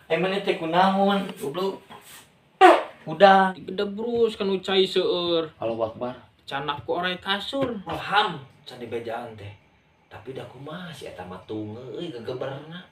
Emang teh kunaon goblok. Udah Digedebrus kan ucai seueur. Allahu Akbar. Canak ku orai kasur. Alham can dibejaan teh. Tapi da kumaha si eta mah tungeun euy gegeberna.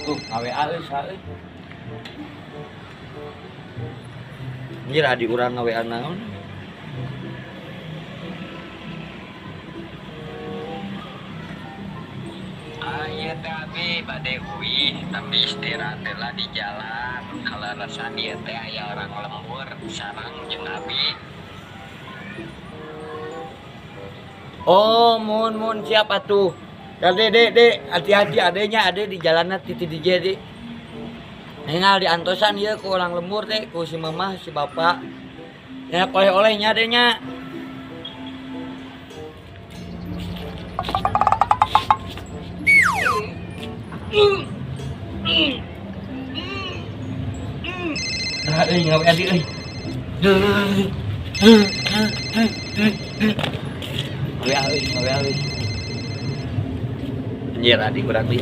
Tuh, AWA euy saha euy. Anjir adi urang ngaWA naon? Ayo tapi bade UI tapi istirahat lah di jalan. Kalau rasa dia teh aya orang lembur sarang jeung abi. Oh, mun siapa tuh? Dek, hati-hati adenya ade di jalanan titi DJ dek. Nengal di antosan ieu ku orang lembur teh, ku si mamah, si bapak. Ya oleh-olehnya adenya. Nah, ngawe adi euy. Ngawe euy. Anjir adi kurang di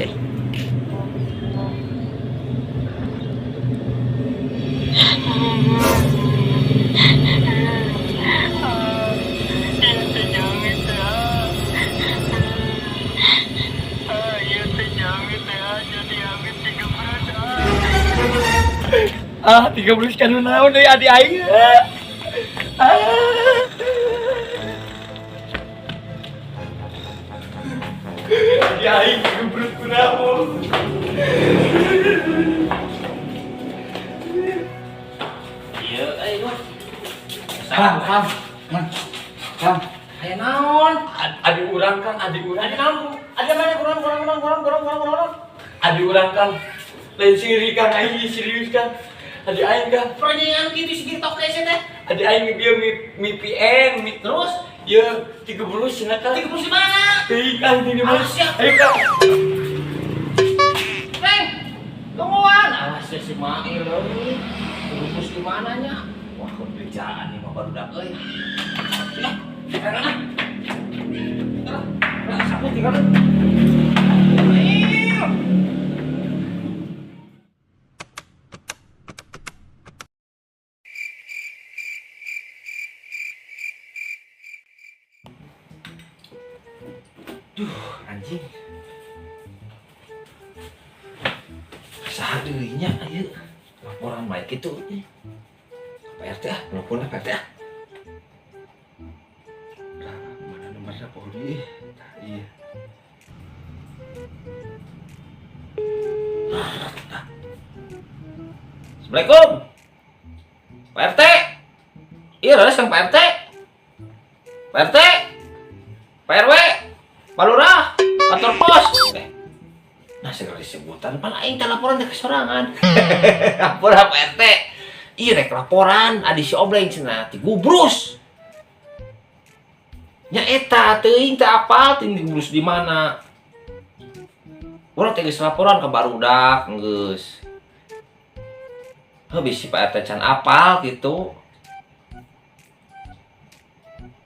Ah, 30 kan naon deui adi aing. Adi aing gebrut kunaon. Ieu euy mah. Kang. Aya naon? Adi urang Kang, adi urang. Adi naon? Adi mana kurang. Adi urang Kang. Lain siri Kang aing serius Kang. Adi aing Kang. Pertanyaan kitu si TikTok teh teh. Adi aing bieu mi PN, Terus ieu 30 cenah Kang. 30 di mana? Teuing Kang di mana? Ah, siap. Ayo Kang. Neng, tungguan. Awas si Mail euy. Terus di mananya? Wah, kerjaan nih mah barudak euy. Sapu tinggal. Duh, anjing. Saha deui nya ieu? Laporan bae kitu. Pak RT nelpon Pak RT. Mana nomornya Polri? Iya. Assalamualaikum. Pak RT. Iya, leres Kang Pak RT. Pak RT. Pak RW. Pak Lurah, kantor pos. Nah segala disebutan, pan aing teh laporan teh kesorangan. Laporan Pak RT. Iya rek laporan, adi si Obleng cenah ti gubrus. Nya eta teuing teh apal teuing gubrus di mana. Urang teh geus laporan ka barudak geus. Heuh si Pak RT can apal gitu.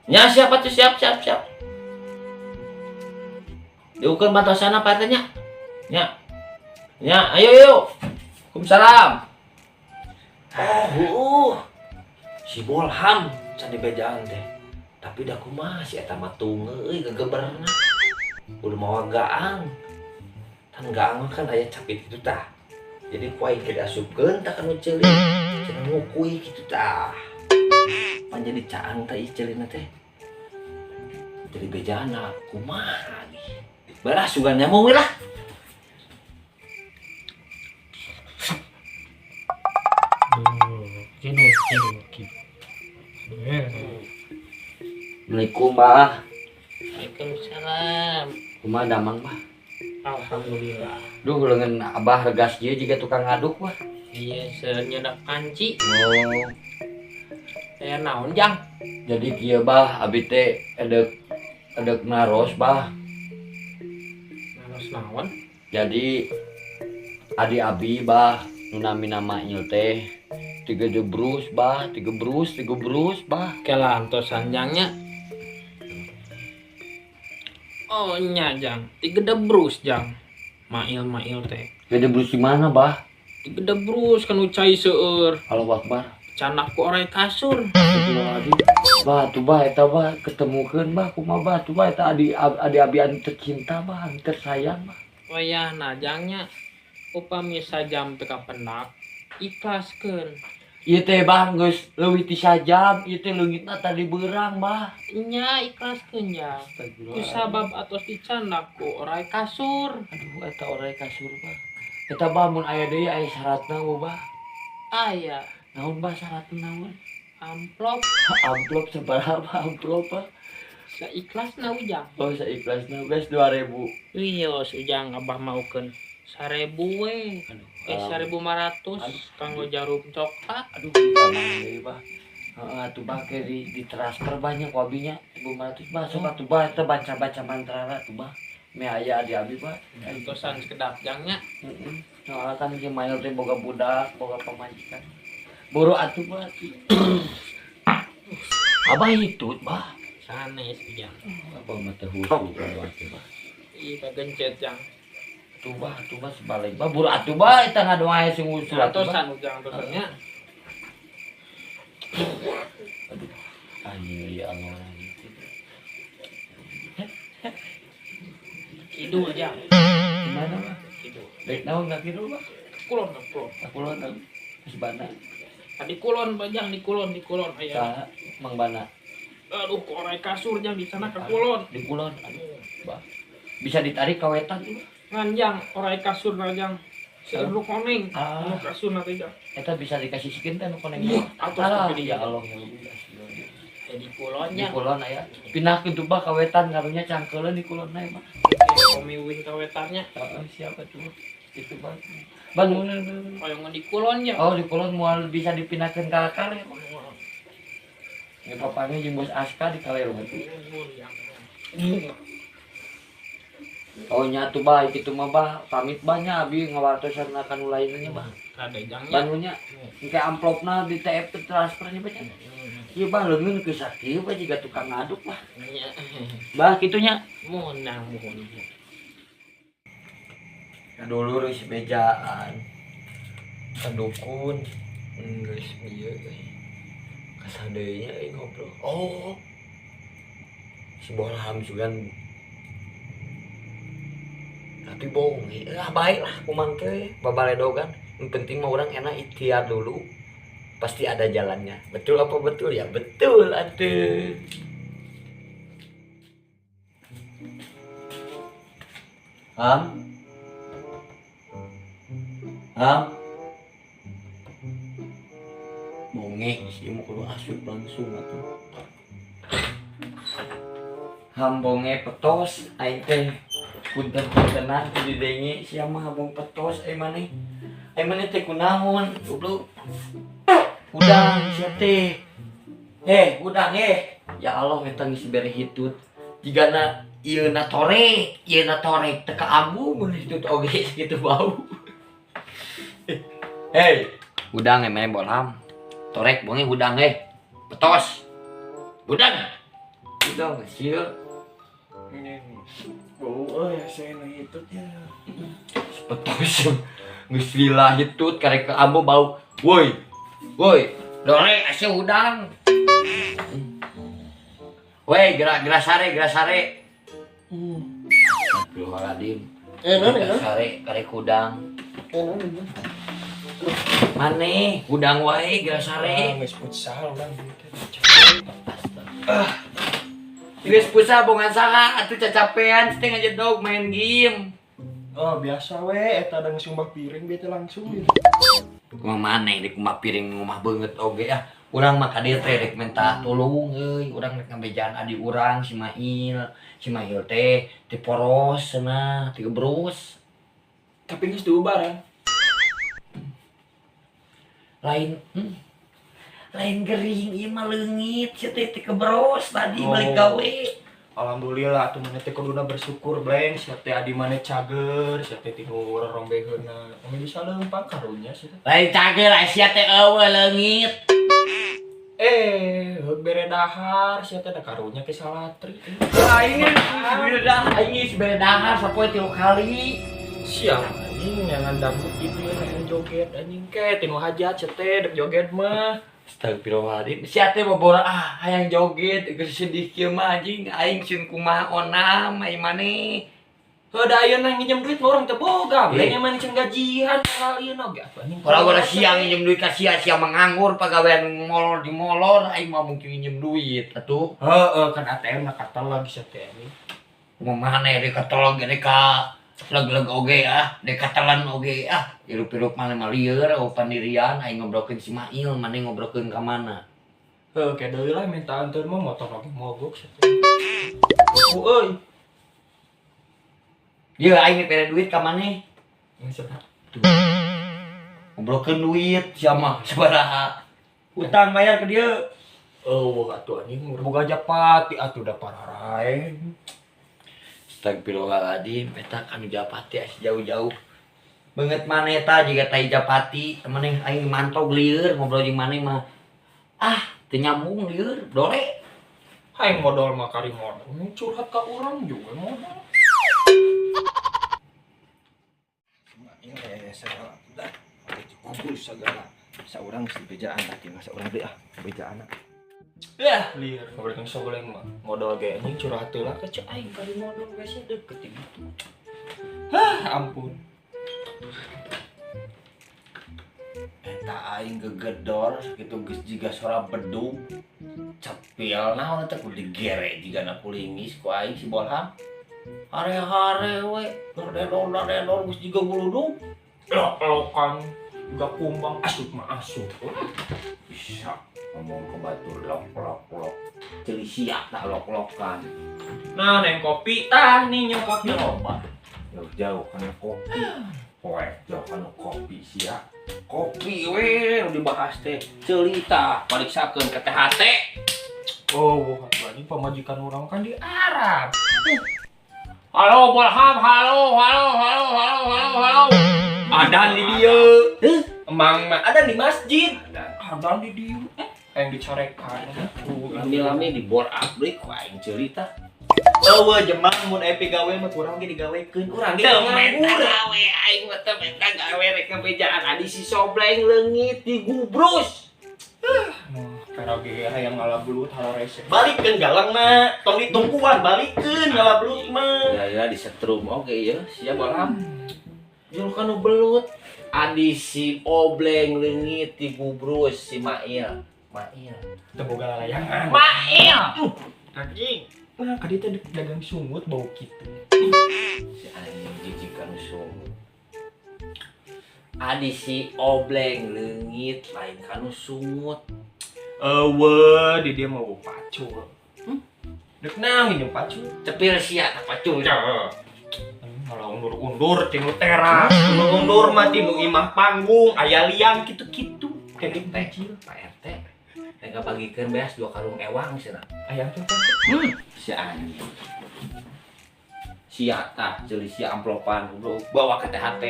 Nya siapa tuh siap. Diukur bantosana Pak RT nya. Nya, ayo. Waalaikumsalam. Si Bolham can dibejaan teh. Tapi da kumaha si eta mah tungeun euy gegeberna. Udah mawa gaang. Tan gaang kan aya capit kitu tah. Jadi ku aing ge asupkeun tah kana ceulik. Cenah ngukui kitu tah. Pan jadi caang tah ieu ceulina teh. Jadi bejana kumaha nih. Balas juga nyamuk lah. Tidur. Assalamualaikum, Bah. Waalaikumsalam. Kumaha damang, Bah? Alhamdulillah. Duh, leungeun Abah regas ieu jiga tukang ngaduk, Bah. Iya, senyedak panci. Oh, Saya naon jang? jadi kieu, Bah, abi teh edek naros, Bah. Naros naon? Jadi adi abi, Bah, nu nami nama ieu teh tiga jebrus, Bah, tiga brus, Bah. Kelantos sanjangnya. Oh nya jang, tigedebrus jang. Mail teh. Tiga jebrus di mana, Bah? Tigedebrus kan ucai seueur. Halo, Akbar. Canak ku orek kasur. Aduh, Bah, tuh Bah, eta Bah, ketemukeun Bah, kumaha Bah, tuh Bah, eta adi abi anu tercinta Bah, anu tersayang Bah. Wayah najangnya upami sajam teka pendak ikhlaskeun. Ieu teh Bah, geus leuwih ti sajam, ieu teh leungitna tadi beurang Bah. Nya ikhlaskeun ya. Ku sabab atos dicanak ku orek kasur. Aduh, eta orek kasur Bah. Eta Bah, mun aya deui aya syaratna Bah. Aya Naon Bah syaratna naon? amplop Amplop sabaraha amplop Bah? saikhlasna ujang. Oh, saikhlasna geus 2.000. Wios ujang abah maukeun 1.000 we. 1.500 kanggo jarum coklat. Aduh, tamang deui Bah. Heeh, atuh Bah ke di transfer banyak wabinya 1.500 Bah. Sok atuh Bah teh baca-baca mantrana tuh Bah. Me aya adi abi Bah. Entosan sekedap jangnya. Heeh. Soalnya kan ieu mail teh boga budak, boga pamajikan. Buru atuh Bah. Abah hitut Bah. Sanes ujang. Apa mah teh husu Bah. Ih kagencet jang. Tuh Bah sebalik Bah. Buru atuh Bah eta ngadoae sing usul atuh Bah. Entosan ujang entosannya. Aduh. Anjing ya Allah. Kidul jang. Gimana Bah? Kidul. Baik naon enggak kira Bah? Kulon. Aku lo nang Bana. Tadi kulon bajang di kulon aya. Saha Mang Bana? Aduh korek kasur jang di sana ke kulon. Di kulon. Aduh, Bah. Bisa ditarik kawetan tuh. Nganjang korek kasur jang. Seru koneng. Ah. Kasur nanti jang. Eta bisa dikasih skin teh nu koneng. Atos Alah, tapi ya Allah ya Allah. Di Di kulonnya. kulon aya. Pindah ke Bah kawetan karunya cangkeuleun di kulon na mah. Komi win kawetannya. Heeh, siapa tuh? Itu Bah. Bangun. Koyong di kulonnya. Oh, di kulon moal bisa dipindahkeun ka kale. Ya papanya jeung bos Aska di kale rumah tuh. Oh nya tuh Bah, kitu mah Bah, pamit banyak abi ngawartosan akan lainnya Bah. Kada jangnya. Banunya engke amplopna di TF transfernya Bah. Ieu Bah leungeun ke sakieu Bah jiga tukang ngaduk Bah. Bah kitunya. Mohon. Dulu geus bejaan. Kadukun. Geus ieu euy. Kasadeunya euy ngobrol. Oh. Si Bolham sugan. Tapi bohong, baik lah kumang teh babaledogan. Yang penting mah orang enak ikhtiar dulu. Pasti ada jalannya. Betul apa betul ya? Betul atuh. Ham. Bonge sih mau kudu asup langsung atuh. Ham bonge petos aing teh punten-puntenan ku didengi sia mah habong petos maneh. Maneh teh kunaon? Goblok. Udang sia teh. Udang Ya Allah eta geus bere hitut. Jigana ieu na torek teka ambu mun hitut oge kitu bau. Udang maneh Bolham. Torek bonge udang petos. Udang sia. Oh ya saya hitutnya. Petos geus lila hitut karek ke ambu bau. Woi. Dore asa udang. Woi, gerak sare. Astagfirullahaladzim. Sare karek udang. Mane, udang wae gerak sare. Geus futsal urang. Geus pusa bongan saha atuh cacapean teh ngajedog main game. Oh biasa we eta ada ngasumbah piring bete langsung. Kumaha maneh di kumaha piring rumah beungeut oge ah. Urang mah ka dieu teh rek minta tulung euy, urang rek ngabejaan adi urang si Mail. Si Mail teh ti poros cenah, ti gebrus. Tapi geus diubaran. Lain lain gering ieu mah leungit, sia teh ti gebros tadi Oh. balik gawe. Alhamdulillah atuh maneh teh kuduna bersyukur Bleng, sia teh adi maneh cager, sia teh tilu rorombeheunna. Ami bisa leumpang karunya sia teh. Lain cager sia teh eueuh leungit. Heug bere dahar sia teh da karunya ke salatri. Aing geus beda dahar sapoe 3 kali. Siap anjing nyangan dangdut gitu ya nyangan joget anjing ke tinu hajat sia teh dek joget mah. Astagfirullahaladzim. Sia teh bobora hayang joget geus sedih kieu mah anjing aing sieun kumaha onam ai maneh. Heuh da ayeuna nginjem duit mah urang teu boga, Bleng yang manis gajian hal ieu oge atuh anjing. Kalau siang nginjem duit ka sia-sia menganggur pagawean molor di molor aing mah mungkin nginjem duit atuh. Heeh kan ATM na kateleg sia teh anjing. Kumaha maneh di katolog ge ka leg-leg oge ah, di katelan oge ah. Irup-irup maneh mah lieur oh pandirian aing ngobrolkeun si Mail, maneh ngobrolkeun ka mana. Heuh ke deui lah minta anteun mah motor lagi mogok sia teh. Euy. Ieu aing pere duit ka maneh. Ini sebenarnya Ngobrolkeun duit sia mah sabaraha. Utang bayar ke dieu. oh atuh anjing boga japati atuh da pararae. Astagfirullahaladzim, eta kanu Japati asa jauh-jauh. Beungeut maneh eta jiga tai Japati, temeneh aing mantog lieur ngobrol jeung maneh mah. Ah, teu nyambung lieur, dole. Hayang modal mah kari modal. Ini curhat ka urang juga modal. Ini segala dah kumpul segala saurang si bejaan tadi masa urang deui ah bejaan. Ya, liar. Ngobrolin sogeleng mah. Modal ge anjing curhat teh lah ke cek aing kali modal ge sia deukeut gitu. Hah, ampun. Eta aing gegedor gitu geus jiga suara bedug. Cepil naon teh kudu digere jigana kulingis ku aing si Bolham. Hare-hare we, dor geus jiga guludug. Lok-lokan gak kumbang asup mah asup. Bisa ngomong ke batur lok celi sia tak lok-lokan. Nah, neng kopi tah nih nyok kopi loba. Jauh kana kopi. Poe jauh kana kopi sia. Kopi we nu dibahas teh cerita pariksakeun ke THT. Oh, ini pemajikan orang kan di Arab. Halo, Bolham, halo. Adan di dia. Emang ada di masjid. Adan di dia. Yang dicorekan. Lami-lami di bor abrik ku aing cerita. Eueuh jemang mun epi gawe mah kurang ge digawekeun. Urang ge nganggur. Gawe aing mah teh menta gawe rek ngabejaan adi si Sobleng leungit di gubrus. Karena ge hayang ngalablut hal rese. Balikeun galang mah, tong ditungkuan balikeun ngalablut mah. Ya disetrum oge ya, sia Bolham. Jul kanu belut. Adi si Obleng leungit di gubrus si Mail. Teu boga layangan. Mail. Anjing. Nah, kadi teh dagang sungut bau kitu. Si anjing jijik kanu sungut. Adi si Obleng leungit lain kanu sungut. Eueuh, di dia mau pacul. Dek naon jeung pacul? Cepil sia tak pacul. Malah undur-undur tinu teras, undur mah tinu imah panggung, aya liang kitu-kitu. Kayak Kecil Pak RT. Mereka bagikan beas 2 karung ewang cenah. ayam tuh kan. Si anjing. Sia tah ceuli sia amplopan bro bawa ke THT.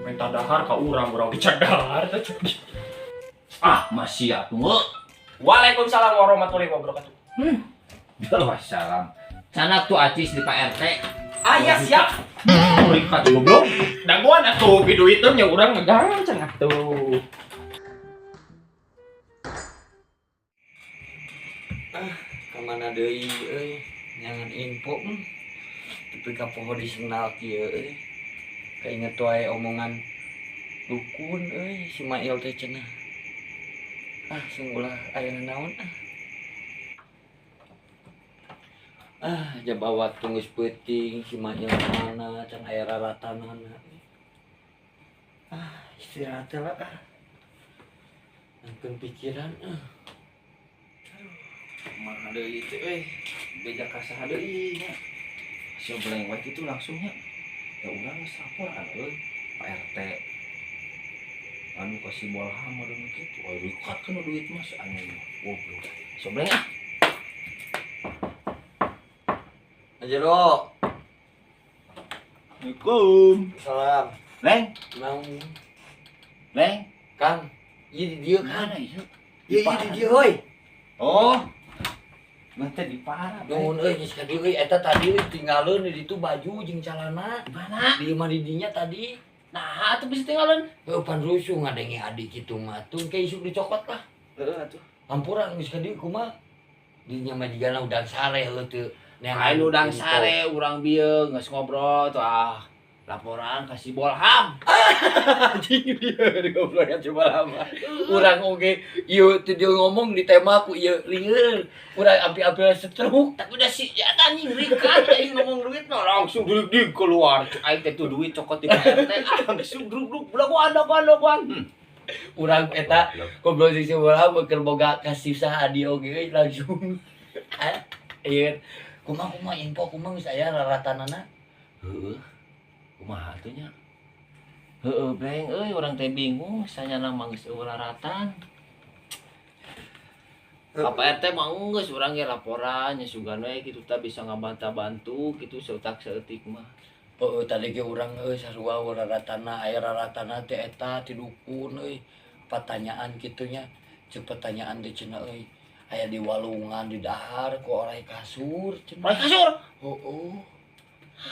Minta dahar ka urang dicadar teh cek. Ah, masih atuh. Waalaikumsalam warahmatullahi wabarakatuh. Wassalam. Sana tuh acis di Pak RT. Aya siap. Murikat goblok. Daguan atuh video itu nya urang megang cenah tuh. Kamana deui euy nyangan info tapi ka poho disenal kieu euy kainget wae omongan dukun euy si Mail teh cenah sing ulah aya naon jabawa tunggus peuting si Mail mana can aya raratanana istirahat lah Nangkeun pikiran Mana deui teh beja kasaha deui nya. Sobleng wae kitu langsungnya. Ya urang geus laporan euy Pak RT. Anu kasih bolham ada kitu. Oh, dikat kan duit mah si anjing. Goblok. Sobleng ah. Ajero. Assalamualaikum. Salam. Leng, Naon? Leng. Kang, ieu di dieu kan? Mana ieu? Ieu di dieu euy. Oh. Mantep di parah. Nuhun euy geus ka dieu euy eta tadi euy tinggalin di ditu baju jeung calana. Mana? Di imah di dinya tadi. Nah, atuh bisa tinggalin. Heuh pan rusuh ngadenge adik kitu mah tuh kayak isuk dicokot lah. Heeh atuh. Ampuran geus ka dieu kumaha? Dinya mah jigana udang sare heuh teu. Ayo udang sare urang bieu geus ngobrol tuh laporan kasih bolham. Anjing ieu goblok coba lama. Urang oge ieu teu dia ngomong di tema ku ieu lieur. Urang ampi-ampi setruk Tapi udah si ya anjing rikat aing ngomong duit mah langsung dig keluar. Aing teh tuh duit cokot di PRT langsung druk budak ada. urang eta goblok sing sebelah keur boga kasih saha dia oge euy langsung. Ieu kumaha info kumaha geus aya raratanana? Heeh. Kumaha atuh nya? Heeh, Bleng euy urang teh bingung sanyana mah geus eueuh raratan. Apa RT mah geus urang ge laporan nya sugan we kitu tah bisa ngabanta-bantu kitu seutak seutik mah. Heeh tadi ge urang euy sarua raratanna aya raratanna teh eta ti dukun euy. Pertanyaan kitu nya. Ceuk pertanyaan teh cenah euy. Aya di walungan di dahar ku orai kasur cenah. Orai kasur? Heueuh.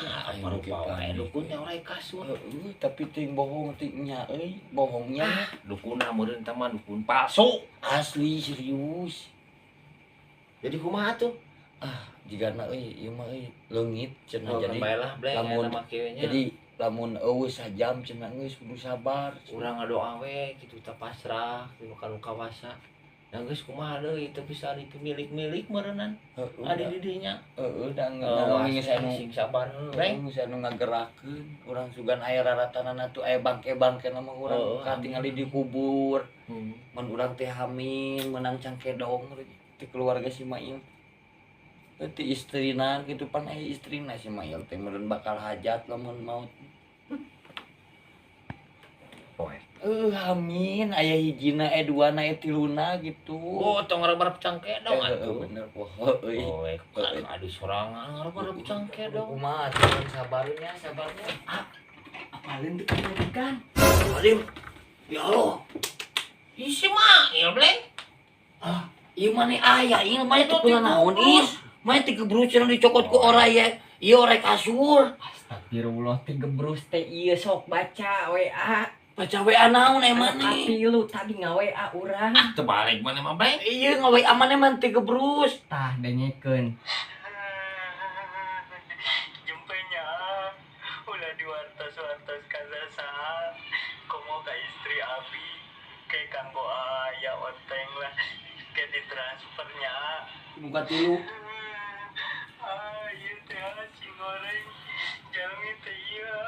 Apa rupa wae dukunnya orai kasur. Heeh, tapi ting bohong ting nya euy, bohongnya Dukunna meureun teh mah dukun palsu. asli serius. Jadi kumaha tuh? Jigana euy ieu mah euy leungit cenah Oh, jadi. baelah Bleng lamun- eta mah kieu nya. Jadi lamun eueuh sajam cenah geus kudu sabar. urang ngadoa we kitu teh pasrah kitu kanu kawasa. Dan geus kumaha deui teu bisa dipemilik-milik meureunnan. Heeh. Adi di dinya. Heeh dan Oh, geus anu sing sabar Bleng. geus anu ngagerakeun. Urang sugan aya raratanana tuh aya bangke-bangke nama urang Oh, katingali dikubur. Hmm. Mun urang teh hamil menang cangkedong ti keluarga si Mail. Ti istrina gitu pan aya istrina si Mail teh meureun bakal hajat lamun maut. Poe. Amin aya hijina duana tiluna gitu. Oh, tong ngarep cangkedong atuh. Bener poh euy. Oh, kan adu sorangan ngarep cangkedong. Kumaha atuh sabarnya. Apalin teu kan? Alim. Ya Allah. Isi mah, ya Bleng. Ieu mah aya, ieu mah teh Itu puna naon ieu? Mah teh gebrus cenah dicokot ku orai ya. Ieu orai kasur. Astagfirullah teh gebrus teh ieu sok baca WA. Baca WA naon emang Tapi lu tadi nga-WA urang. Terbalik mana mah Bleng? Ieu ngawe aman emang teh gebrus. Tah denyekeun. Jumpanya ulah diwartos-wartos kasasa komo ka istri abi kayak kanggo aya onteng lah kayak ditransfernya Buka tilu. iya teh si goreng jalmi teh iya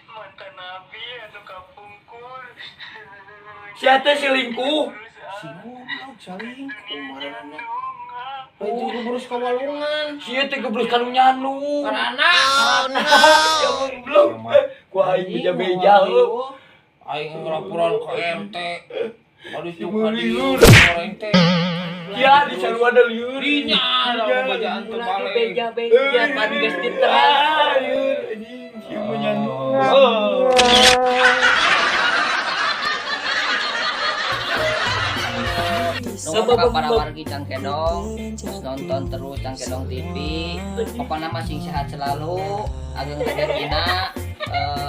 mantan abi anu kapungkur Sia teh selingkuh. Si goblok saling kumaranna. Oh, Itu gebrus ka walungan. Sia teh gebrus kanu nyanu. Karana. Ya goblok. Ku aing beja-beja heuh. Aing ngelaporan ke RT. Aduh Si tuh liur. goreng teh. Ya di salu ada liur. Dinya lamun bajaan teu balik. Beja-beja pan geus diterang. Liur anjing si nyanu. Nuhun para wargi Cangkedong, nonton terus Cangkedong TV. Pokoknya masih sehat selalu, ageng rezekina,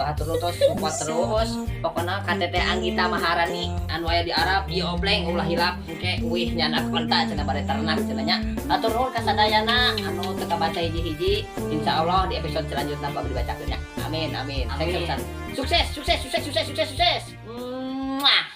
hatur nutus support terus. Pokoknya KTT Anggita Maharani anu aya di Arab ieu Bleng ulah hilap engke wih nyana kontak cenah bade ternak cenah nya. Hatur nuhun ka sadayana anu teu kabaca hiji-hiji. Insyaallah di episode selanjutnya bakal dibacakeun nya. Amin amin. Sukses. Sukses. Muah.